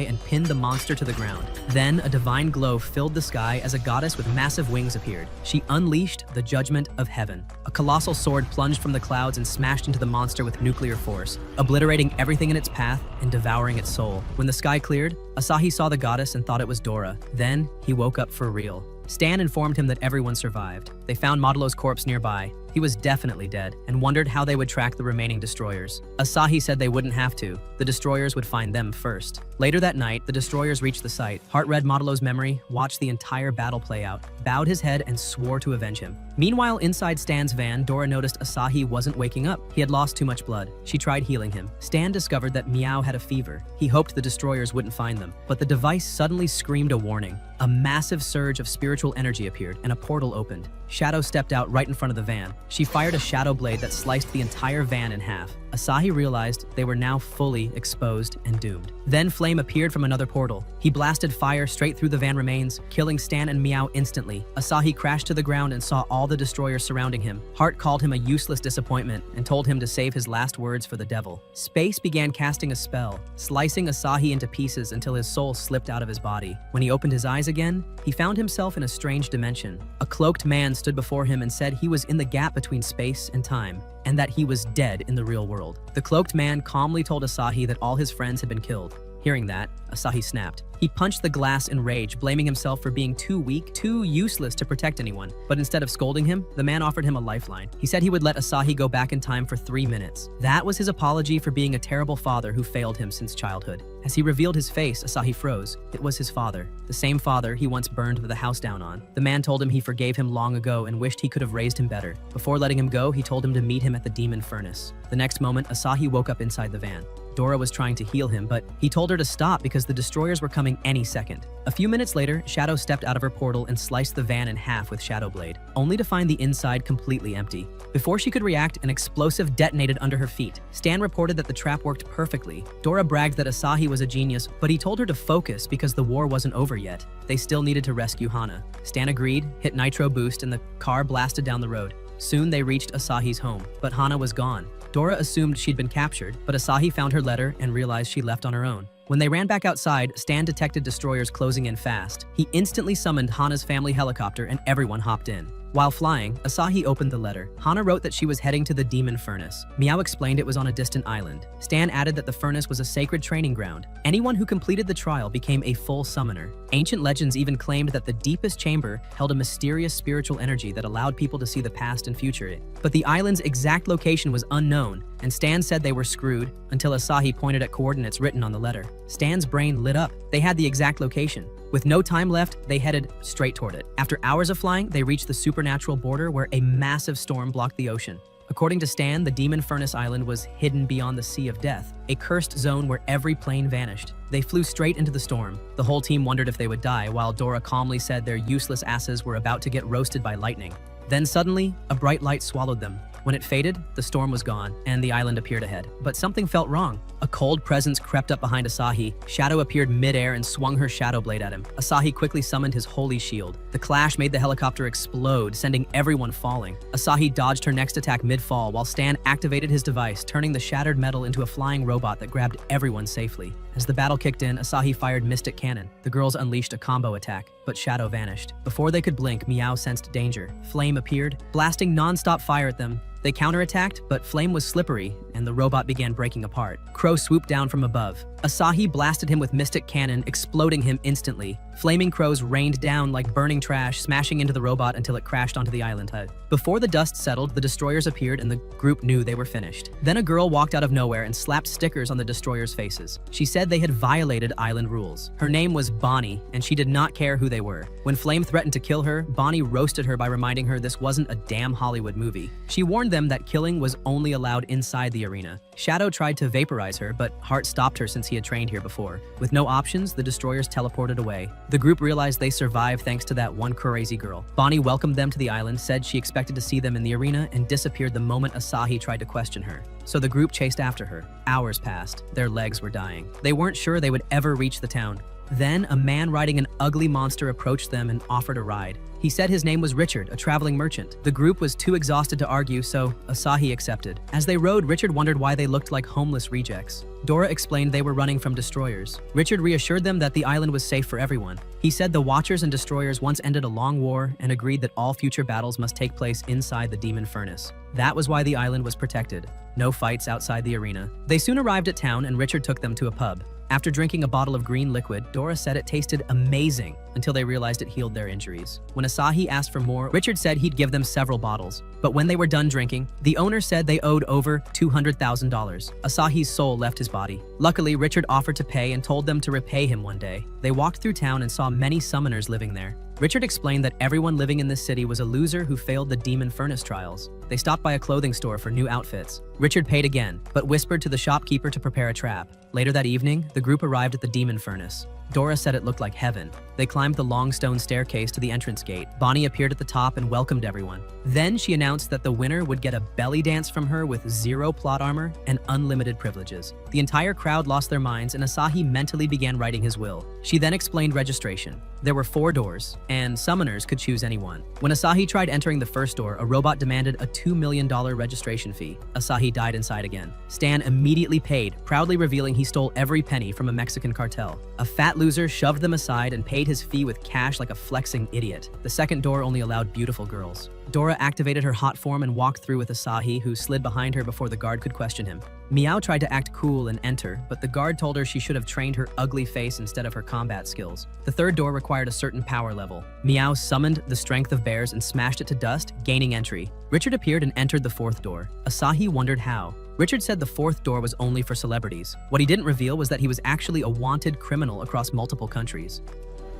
and pinned the monster to the ground. Then a divine glow filled the sky as a goddess with massive wings appeared. She unleashed the judgment of heaven. A colossal sword plunged from the clouds and smashed into the monster with nuclear force, obliterating everything in its path and devouring its soul. When the sky cleared, Asahi saw the goddess and thought it was Dora. Then he woke up for real. Stan informed him that everyone survived. They found Modulo's corpse nearby. He was definitely dead, and wondered how they would track the remaining destroyers. Asahi said they wouldn't have to. The destroyers would find them first. Later that night, the destroyers reached the site. Hart read Modulo's memory, watched the entire battle play out, bowed his head, and swore to avenge him. Meanwhile, inside Stan's van, Dora noticed Asahi wasn't waking up. He had lost too much blood. She tried healing him. Stan discovered that Meow had a fever. He hoped the destroyers wouldn't find them, but the device suddenly screamed a warning. A massive surge of spiritual energy appeared, and a portal opened. Shadow stepped out right in front of the van. She fired a shadow blade that sliced the entire van in half. Asahi realized they were now fully exposed and doomed. Then Flame appeared from another portal. He blasted fire straight through the van remains, killing Stan and Meow instantly. Asahi crashed to the ground and saw all the destroyers surrounding him. Heart called him a useless disappointment and told him to save his last words for the devil. Space began casting a spell, slicing Asahi into pieces until his soul slipped out of his body. When he opened his eyes again, he found himself in a strange dimension. A cloaked man stood before him and said he was in the gap between space and time, and that he was dead in the real world. The cloaked man calmly told Asahi that all his friends had been killed. Hearing that, Asahi snapped. He punched the glass in rage, blaming himself for being too weak, too useless to protect anyone. But instead of scolding him, the man offered him a lifeline. He said he would let Asahi go back in time for 3 minutes. That was his apology for being a terrible father who failed him since childhood. As he revealed his face, Asahi froze. It was his father, the same father he once burned the house down on. The man told him he forgave him long ago and wished he could have raised him better. Before letting him go, he told him to meet him at the demon furnace. The next moment, Asahi woke up inside the van. Dora was trying to heal him, but he told her to stop because the destroyers were coming any second. A few minutes later, Shadow stepped out of her portal and sliced the van in half with Shadow Blade, only to find the inside completely empty. Before she could react, an explosive detonated under her feet. Stan reported that the trap worked perfectly. Dora bragged that Asahi was a genius, but he told her to focus because the war wasn't over yet. They still needed to rescue Hana. Stan agreed, hit nitro boost, and the car blasted down the road. Soon they reached Asahi's home, but Hana was gone. Dora assumed she'd been captured, but Asahi found her letter and realized she left on her own. When they ran back outside, Stan detected destroyers closing in fast. He instantly summoned Hana's family helicopter and everyone hopped in. While flying, Asahi opened the letter. Hana wrote that she was heading to the demon furnace. Meow explained it was on a distant island. Stan added that the furnace was a sacred training ground. Anyone who completed the trial became a full summoner. Ancient legends even claimed that the deepest chamber held a mysterious spiritual energy that allowed people to see the past and future. But the island's exact location was unknown, and Stan said they were screwed until Asahi pointed at coordinates written on the letter. Stan's brain lit up. They had the exact location. With no time left, they headed straight toward it. After hours of flying, they reached the supernatural border where a massive storm blocked the ocean. According to Stan, the Demon Furnace Island was hidden beyond the Sea of Death, a cursed zone where every plane vanished. They flew straight into the storm. The whole team wondered if they would die, while Dora calmly said their useless asses were about to get roasted by lightning. Then suddenly, a bright light swallowed them. When it faded, the storm was gone, and the island appeared ahead. But something felt wrong. A cold presence crept up behind Asahi. Shadow appeared mid-air and swung her Shadow Blade at him. Asahi quickly summoned his Holy Shield. The clash made the helicopter explode, sending everyone falling. Asahi dodged her next attack mid-fall, while Stan activated his device, turning the shattered metal into a flying robot that grabbed everyone safely. As the battle kicked in, Asahi fired Mystic Cannon. The girls unleashed a combo attack, but Shadow vanished. Before they could blink, Meow sensed danger. Flame appeared, blasting non-stop fire at them. They counterattacked, but Flame was slippery, and the robot began breaking apart. Crow swooped down from above. Asahi blasted him with Mystic Cannon, exploding him instantly. Flaming crows rained down like burning trash, smashing into the robot until it crashed onto the island hut. Before the dust settled, the destroyers appeared and the group knew they were finished. Then a girl walked out of nowhere and slapped stickers on the destroyers' faces. She said they had violated island rules. Her name was Bonnie, and she did not care who they were. When Flame threatened to kill her, Bonnie roasted her by reminding her this wasn't a damn Hollywood movie. She warned them that killing was only allowed inside the arena. Shadow tried to vaporize her, but Heart stopped her since he had trained here before. With no options, the destroyers teleported away. The group realized they survived thanks to that one crazy girl. Bonnie welcomed them to the island, said she expected to see them in the arena, and disappeared the moment Asahi tried to question her. So the group chased after her. Hours passed. Their legs were dying. They weren't sure they would ever reach the town. Then, a man riding an ugly monster approached them and offered a ride. He said his name was Richard, a traveling merchant. The group was too exhausted to argue, so Asahi accepted. As they rode, Richard wondered why they looked like homeless rejects. Dora explained they were running from destroyers. Richard reassured them that the island was safe for everyone. He said the Watchers and Destroyers once ended a long war and agreed that all future battles must take place inside the demon furnace. That was why the island was protected. No fights outside the arena. They soon arrived at town and Richard took them to a pub. After drinking a bottle of green liquid, Dora said it tasted amazing until they realized it healed their injuries. When Asahi asked for more, Richard said he'd give them several bottles. But when they were done drinking, the owner said they owed over $200,000. Asahi's soul left his body. Luckily, Richard offered to pay and told them to repay him one day. They walked through town and saw many summoners living there. Richard explained that everyone living in this city was a loser who failed the demon furnace trials. They stopped by a clothing store for new outfits. Richard paid again, but whispered to the shopkeeper to prepare a trap. Later that evening, the group arrived at the demon furnace. Dora said it looked like heaven. They climbed the long stone staircase to the entrance gate. Bonnie appeared at the top and welcomed everyone. Then she announced that the winner would get a belly dance from her with 0 plot armor and unlimited privileges. The entire crowd lost their minds and Asahi mentally began writing his will. She then explained registration. There were 4 doors, and summoners could choose any one. When Asahi tried entering the first door, a robot demanded a $2 million registration fee. Asahi died inside again. Stan immediately paid, proudly revealing he stole every penny from a Mexican cartel. A fat loser shoved them aside and paid his fee with cash like a flexing idiot. The second door only allowed beautiful girls. Dora activated her hot form and walked through with Asahi, who slid behind her before the guard could question him. Meow tried to act cool and enter, but the guard told her she should have trained her ugly face instead of her combat skills. The third door required a certain power level. Meow summoned the strength of bears and smashed it to dust, gaining entry. Richard appeared and entered the fourth door. Asahi wondered how. Richard said the fourth door was only for celebrities. What he didn't reveal was that he was actually a wanted criminal across multiple countries.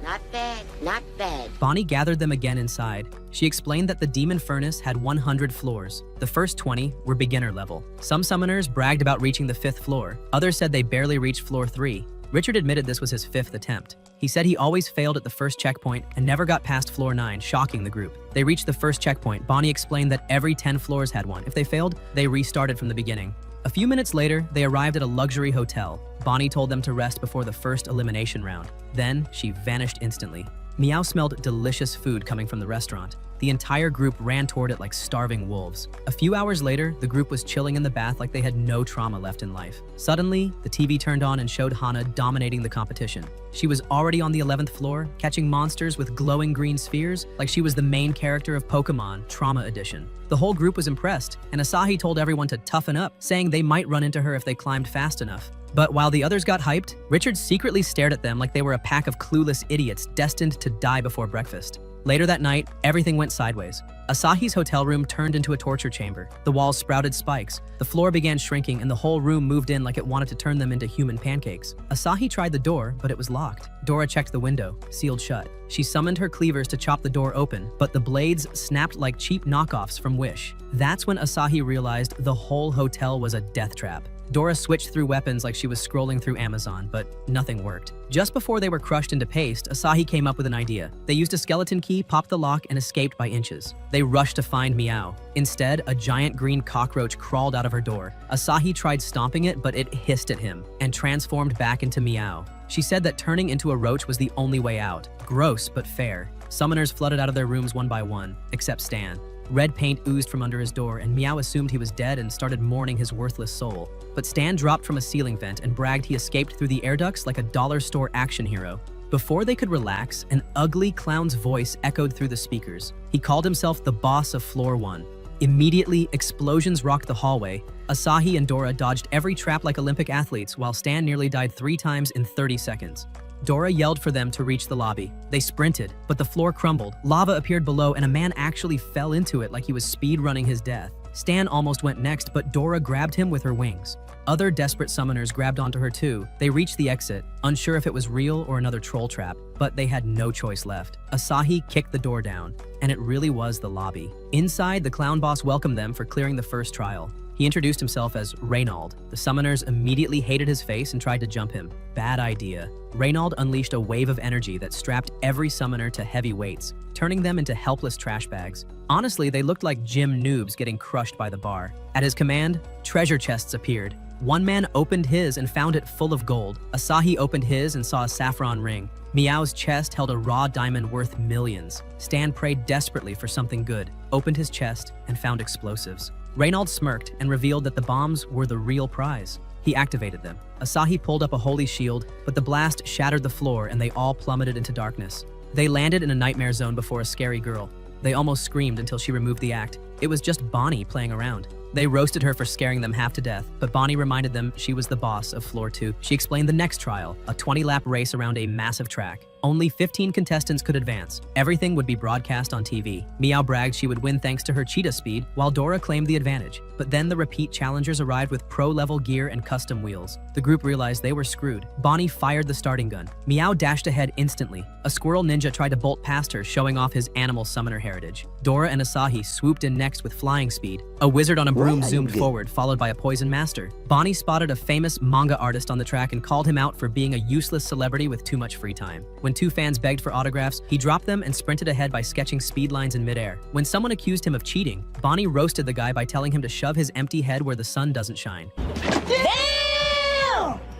Not bad, not bad. Bonnie gathered them again inside. She explained that the demon furnace had 100 floors. The first 20 were beginner level. Some summoners bragged about reaching the 5th floor. Others said they barely reached floor 3. Richard admitted this was his 5th attempt. He said he always failed at the first checkpoint and never got past floor 9, shocking the group. They reached the first checkpoint. Bonnie explained that every 10 floors had one. If they failed, they restarted from the beginning. A few minutes later, they arrived at a luxury hotel. Bonnie told them to rest before the first elimination round. Then, she vanished instantly. Meow smelled delicious food coming from the restaurant. The entire group ran toward it like starving wolves. A few hours later, the group was chilling in the bath like they had no trauma left in life. Suddenly, the TV turned on and showed Hana dominating the competition. She was already on the 11th floor, catching monsters with glowing green spheres like she was the main character of Pokemon Trauma Edition. The whole group was impressed, and Asahi told everyone to toughen up, saying they might run into her if they climbed fast enough. But while the others got hyped, Richard secretly stared at them like they were a pack of clueless idiots destined to die before breakfast. Later that night, everything went sideways. Asahi's hotel room turned into a torture chamber. The walls sprouted spikes. The floor began shrinking and the whole room moved in like it wanted to turn them into human pancakes. Asahi tried the door, but it was locked. Dora checked the window, sealed shut. She summoned her cleavers to chop the door open, but the blades snapped like cheap knockoffs from Wish. That's when Asahi realized the whole hotel was a death trap. Dora switched through weapons like she was scrolling through Amazon, but nothing worked. Just before they were crushed into paste, Asahi came up with an idea. They used a skeleton key, popped the lock, and escaped by inches. They rushed to find Meow. Instead, a giant green cockroach crawled out of her door. Asahi tried stomping it, but it hissed at him and transformed back into Meow. She said that turning into a roach was the only way out. Gross, but fair. Summoners flooded out of their rooms one by one, except Stan. Red paint oozed from under his door, and Meow assumed he was dead and started mourning his worthless soul. But Stan dropped from a ceiling vent and bragged he escaped through the air ducts like a dollar store action hero. Before they could relax, an ugly clown's voice echoed through the speakers. He called himself the boss of Floor 1. Immediately, explosions rocked the hallway. Asahi and Dora dodged every trap like Olympic athletes, while Stan nearly died 3 times in 30 seconds. Dora yelled for them to reach the lobby. They sprinted, but the floor crumbled. Lava appeared below, and a man actually fell into it like he was speed-running his death. Stan almost went next, but Dora grabbed him with her wings. Other desperate summoners grabbed onto her too. They reached the exit, unsure if it was real or another troll trap, but they had no choice left. Asahi kicked the door down, and it really was the lobby. Inside, the clown boss welcomed them for clearing the first trial. He introduced himself as Reynald. The summoners immediately hated his face and tried to jump him. Bad idea. Reynald unleashed a wave of energy that strapped every summoner to heavy weights, turning them into helpless trash bags. Honestly, they looked like gym noobs getting crushed by the bar. At his command, treasure chests appeared. One man opened his and found it full of gold. Asahi opened his and saw a saffron ring. Meow's chest held a raw diamond worth millions. Stan prayed desperately for something good, opened his chest, and found explosives. Reynald smirked and revealed that the bombs were the real prize. He activated them. Asahi pulled up a holy shield, but the blast shattered the floor and they all plummeted into darkness. They landed in a nightmare zone before a scary girl. They almost screamed until she removed the act. It was just Bonnie playing around. They roasted her for scaring them half to death, but Bonnie reminded them she was the boss of Floor 2. She explained the next trial, a 20-lap race around a massive track. Only 15 contestants could advance. Everything would be broadcast on TV. Meow bragged she would win thanks to her cheetah speed, while Dora claimed the advantage. But then the repeat challengers arrived with pro-level gear and custom wheels. The group realized they were screwed. Bonnie fired the starting gun. Meow dashed ahead instantly. A squirrel ninja tried to bolt past her, showing off his animal summoner heritage. Dora and Asahi swooped in next with flying speed. A wizard on a broom zoomed forward, followed by a poison master. Bonnie spotted a famous manga artist on the track and called him out for being a useless celebrity with too much free time. When two fans begged for autographs, he dropped them and sprinted ahead by sketching speed lines in midair. When someone accused him of cheating, Bonnie roasted the guy by telling him to shove his empty head where the sun doesn't shine.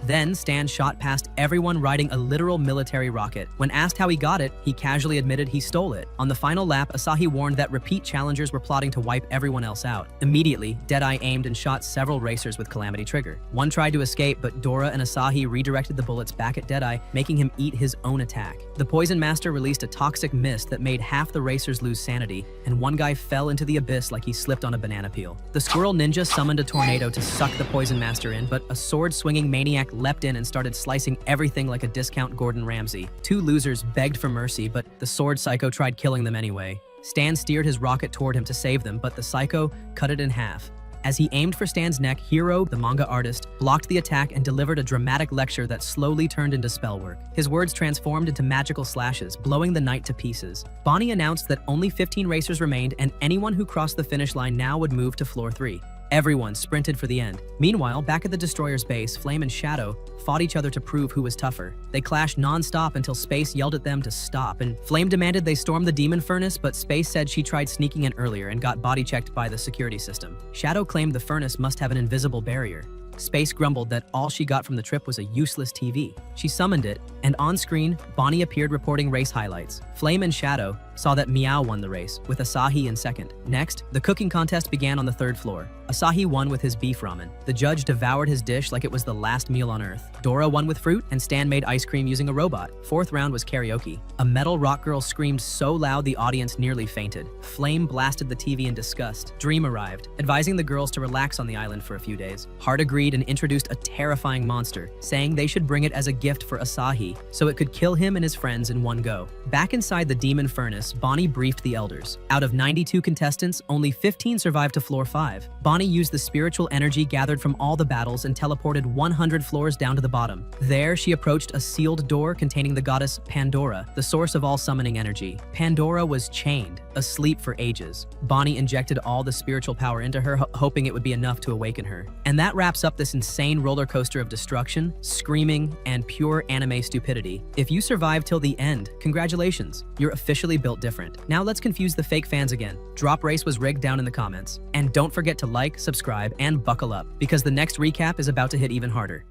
Then Stan shot past everyone riding a literal military rocket. When asked how he got it, he casually admitted he stole it. On the final lap, Asahi warned that repeat challengers were plotting to wipe everyone else out. Immediately, Deadeye aimed and shot several racers with Calamity Trigger. One tried to escape, but Dora and Asahi redirected the bullets back at Deadeye, making him eat his own attack. The Poison Master released a toxic mist that made half the racers lose sanity, and one guy fell into the abyss like he slipped on a banana peel. The Squirrel Ninja summoned a tornado to suck the Poison Master in, but a sword-swinging maniac leapt in and started slicing everything like a discount Gordon Ramsay. Two losers begged for mercy, but the sword psycho tried killing them anyway. Stan steered his rocket toward him to save them, but the psycho cut it in half. As he aimed for Stan's neck, Hiro, the manga artist, blocked the attack and delivered a dramatic lecture that slowly turned into spellwork. His words transformed into magical slashes, blowing the night to pieces. Bonnie announced that only 15 racers remained, and anyone who crossed the finish line now would move to floor 3. Everyone sprinted for the end. Meanwhile, back at the Destroyer's base, Flame and Shadow fought each other to prove who was tougher. They clashed non-stop until Space yelled at them to stop, and Flame demanded they storm the Demon Furnace, but Space said she tried sneaking in earlier and got body-checked by the security system. Shadow claimed the furnace must have an invisible barrier. Space grumbled that all she got from the trip was a useless TV. She summoned it, and on screen, Bonnie appeared reporting race highlights. Flame and Shadow saw that Meow won the race, with Asahi in second. Next, the cooking contest began on the 3rd floor. Asahi won with his beef ramen. The judge devoured his dish like it was the last meal on Earth. Dora won with fruit, and Stan made ice cream using a robot. 4th round was karaoke. A metal rock girl screamed so loud the audience nearly fainted. Flame blasted the TV in disgust. Dream arrived, advising the girls to relax on the island for a few days. Heart agreed and introduced a terrifying monster, saying they should bring it as a gift for Asahi so it could kill him and his friends in one go. Back inside the Demon Furnace, Bonnie briefed the elders. Out of 92 contestants, only 15 survived to floor 5. Bonnie used the spiritual energy gathered from all the battles and teleported 100 floors down to the bottom. There, she approached a sealed door containing the goddess Pandora, the source of all summoning energy. Pandora was chained, asleep for ages. Bonnie injected all the spiritual power into her, hoping it would be enough to awaken her. And that wraps up this insane roller coaster of destruction, screaming, and pure anime stupidity. If you survived till the end, congratulations, you're officially built different. Now let's confuse the fake fans again. Drop Race was rigged down in the comments. And don't forget to like, subscribe, and buckle up, because the next recap is about to hit even harder.